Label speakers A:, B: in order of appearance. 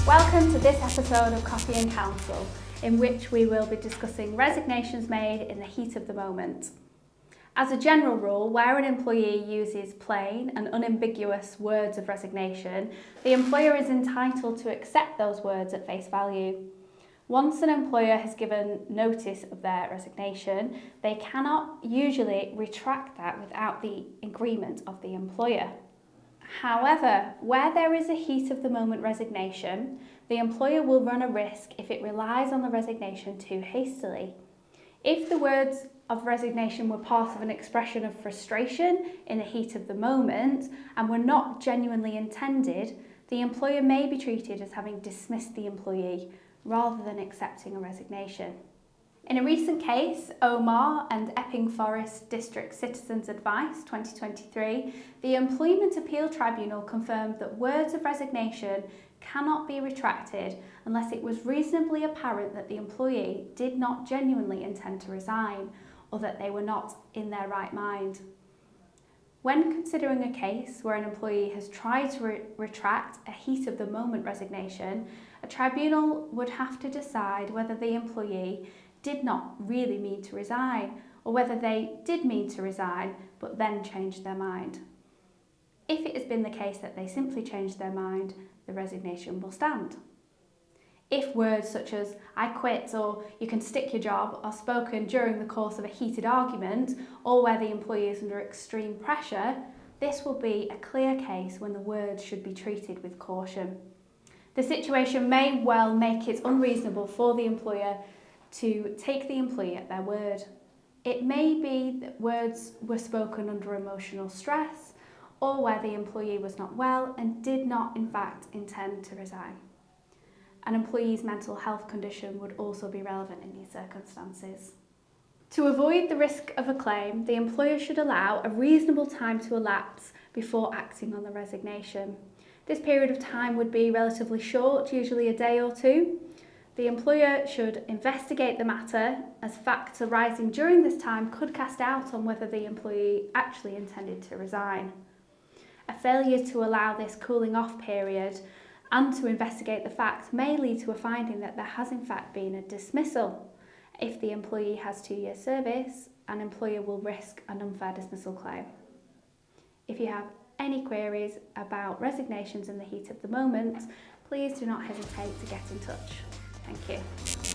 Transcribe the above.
A: Welcome to this episode of Coffee and Counsel, in which we will be discussing resignations made in the heat of the moment. As a general rule, where an employee uses plain and unambiguous words of resignation, the employer is entitled to accept those words at face value. Once an employer has given notice of their resignation, they cannot usually retract that without the agreement of the employer. However, where there is a heat of the moment resignation, the employer will run a risk if it relies on the resignation too hastily. If the words of resignation were part of an expression of frustration in the heat of the moment and were not genuinely intended, the employer may be treated as having dismissed the employee rather than accepting a resignation. In a recent case, Omar and Epping Forest District Citizens Advice 2023, the Employment Appeal Tribunal confirmed that words of resignation cannot be retracted unless it was reasonably apparent that the employee did not genuinely intend to resign or that they were not in their right mind. When considering a case where an employee has tried to retract a heat of the moment resignation, a tribunal would have to decide whether the employee did not really mean to resign, or whether they did mean to resign but then changed their mind. If it has been the case that they simply changed their mind, the resignation will stand. If words such as "I quit" or "you can stick your job" are spoken during the course of a heated argument, or where the employee is under extreme pressure, this will be a clear case when the words should be treated with caution. The situation may well make it unreasonable for the employer to take the employee at their word. It may be that words were spoken under emotional stress, or where the employee was not well and did not in fact intend to resign. An employee's mental health condition would also be relevant in these circumstances. To avoid the risk of a claim, the employer should allow a reasonable time to elapse before acting on the resignation. This period of time would be relatively short, usually a day or two. The employer should investigate the matter, as facts arising during this time could cast doubt on whether the employee actually intended to resign. A failure to allow this cooling off period and to investigate the facts may lead to a finding that there has in fact been a dismissal. If the employee has 2 years service, an employer will risk an unfair dismissal claim. If you have any queries about resignations in the heat of the moment, please do not hesitate to get in touch. Thank you.